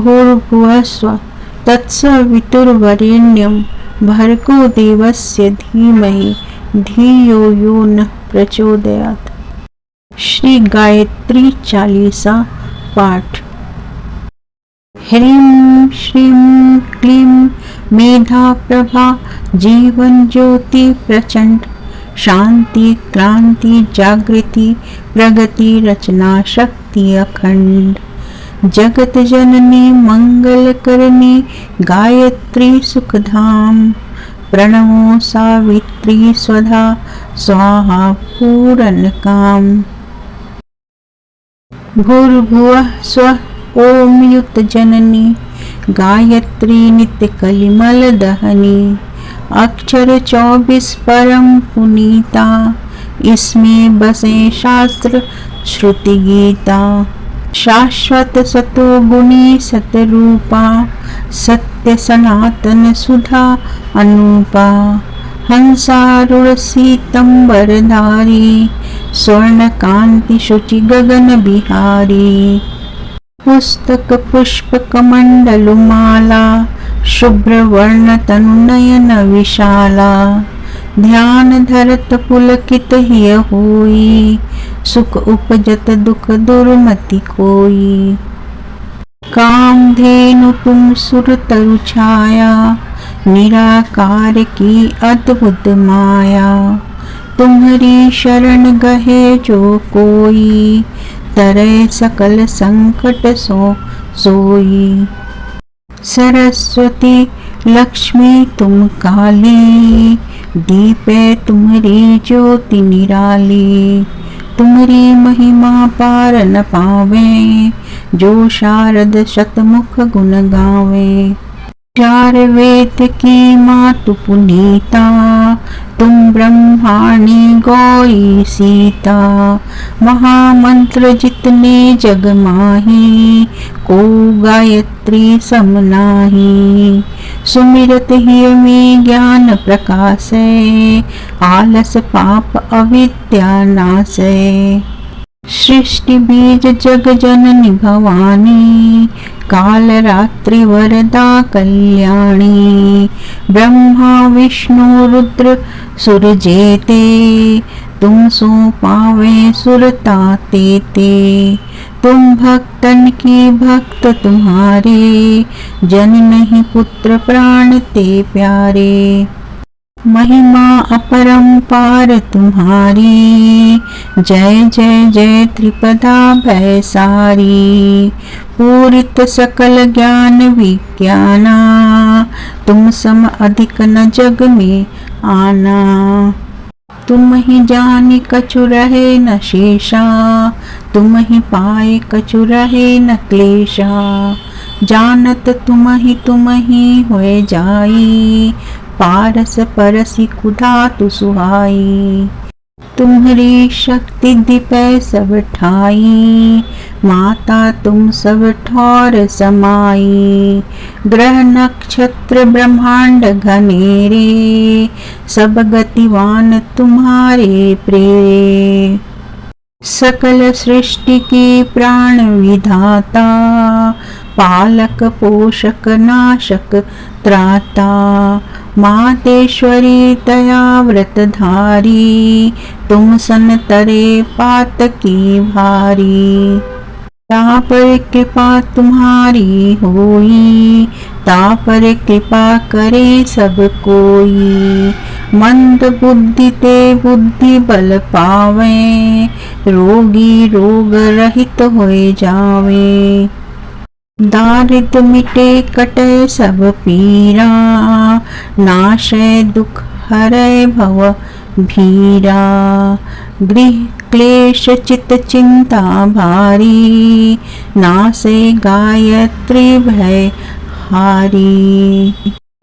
भूर्भुवः स्वः तत्सवितुर्वरेण्यं भर्गो देवस्य धीमहि धियो यो नः प्रचोदयात्। श्री गायत्री चालीसा पाठ। ह्रीं श्रीं क्लीं मेधा प्रभा जीवन ज्योति प्रचंड शांति क्रांति जागृति प्रगति रचना शक्ति अखंड जगत जननी मंगल करनी गायत्री सुखधाम प्रणवो सावित्री स्वधा स्वाहा पूरन काम। भूर्भुवः स्वः ओम युत जननी गायत्री नित्य कलिमल दहनी अक्षर 24 परम पुनीता इसमें बसे शास्त्र श्रुति गीता शाश्वत सतो गुणी सतरूपा सत्य सनातन सुधा अनूपा हंसारूढ़ सीतंबरधारी स्वर्ण कांति शुचि गगन बिहारी पुस्तक पुष्प कमंडल माला शुभ्र वर्ण तनु नयन विशाला ध्यान धरत पुलकित हिय होई सुख उपजत दुख दुर्मति कोई। कामधेनु तुम सुर तरु छाया निराकार की अद्भुत माया तुम्हारी शरण गहे जो कोई तरह सकल संकट सोई। सरस्वती लक्ष्मी तुम काली दीपे तुम्हारी ज्योति निराली तुम्हारी महिमा पार न पावे जो शारद शतमुख गुण गावे। चार वेद की मातु पुनीता तुम ब्रह्माणी गौरी सीता महामंत्र जितने जग माही को गायत्री सम नाही सुमिरत ही में ज्ञान प्रकाशे आलस पाप अविद्या नाशे। सृष्टि बीज जग जननी भवानी काल रात्रि वरदा कल्याणी ब्रह्मा विष्णु रुद्र सुर जेते तुम सो पावे सुरता तेते तुम भक्तन की भक्त तुम्हारे जन नहीं पुत्र प्राण ते प्यारे महिमा अपरंपार तुम्हारी जय जय जय त्रिपदा भय सारी पूरित सकल ज्ञान विज्ञाना तुम सम अधिक न जग में आना। तुम ही जानी कछु रहे न शेषा तुम ही पाए कछु रहे न क्लेशा जानत तुम ही होए जाई पारस परसी खुदा तु सुहाई। तुम्हारी शक्ति दिपै सब ठाई माता तुम सब ठौर समाई ग्रह नक्षत्र ब्रह्मांड घनेरे सब गतिवान तुम्हारे प्रेरे सकल सृष्टि की प्राण विधाता पालक पोषक नाशक त्राता मातेश्वरी दया व्रतधारी तुम सन तरे पात की भारी ता पर कृपा तुम्हारी होई ता पर कृपा करे सब कोई मंद बुद्धि ते बुद्धि बल पावे रोगी रोग रहित होए जावे दारिद्र मिटे कटे सब पीरा नाशे दुख हरे भव भीरा गृह क्लेश चित चिंता भारी नासे गायत्री भय हारी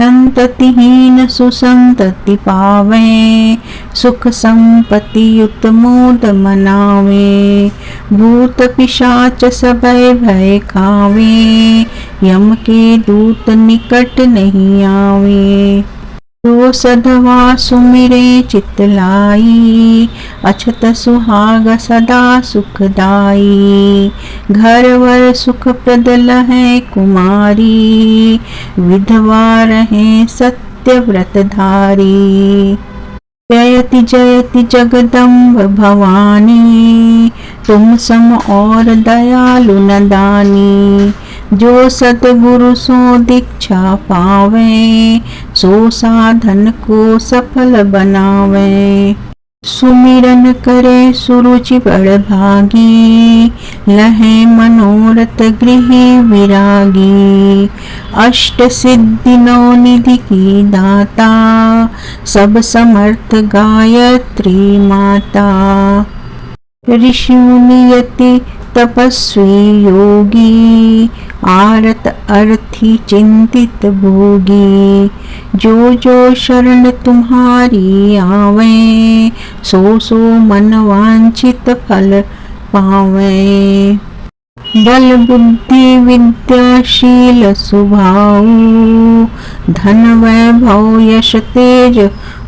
संततिहीन सुसंतति पावे सुख संपत्ति युत मोद मनावे भूत पिशाच सबय भय खावे यम के दूत निकट नहीं आवे जो सधवा सुमिरे चित लाई, अछत सुहाग सदा सुखदाई। घर वर सुख प्रद लहै कुमारी, विधवा रहे सत्य व्रत धारी। जयति जयति जगदम्ब भवानी, तुम सम और दयालु न दानी। जो सतगुरु सो दीक्षा पावे, सो साधन को सफल बनावे। सुमिरन करे सुरुचि बड़ भागी, लहे मनोरथ गृह विरागी। अष्ट सिद्धि नौ निधि की दाता, सब समर्थ गायत्री माता। ऋषि मुनियति तपस्वी योगी, आरत अर्थी चिंतित भोगी। जो जो शरण तुम्हारी आवे, सो सो मन वांछित फल पावे। बल बुद्धि विद्या शील सुभाऊ, धन वैभव यश तेज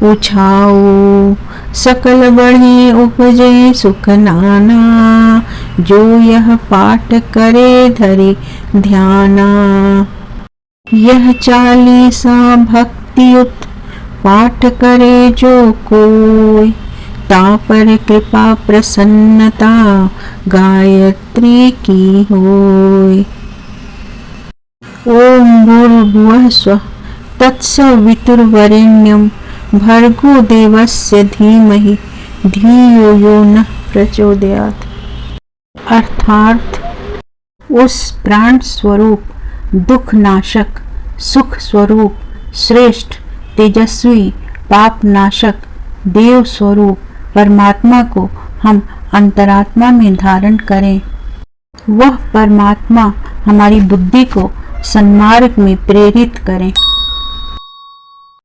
उछाऊ। सकल बढ़े उपजे सुख नाना, जो यह पाठ करे धरे ध्याना। यह चालीसा भक्तियुत पाठ करे जो कोई, तापर कृपा प्रसन्नता गायत्री की होय। ओम भूर्भुवः स्वः तत्सवितुर्वरेण्यं, भर्गो देवस्य धीमहि धियो यो नः प्रचोदयात्। अर्थात उस प्राण स्वरूप, दुख नाशक, सुख स्वरूप, श्रेष्ठ, तेजस्वी, पाप नाशक, देव स्वरूप परमात्मा को हम अंतरात्मा में धारण करें। वह परमात्मा हमारी बुद्धि को सन्मार्ग में प्रेरित करें।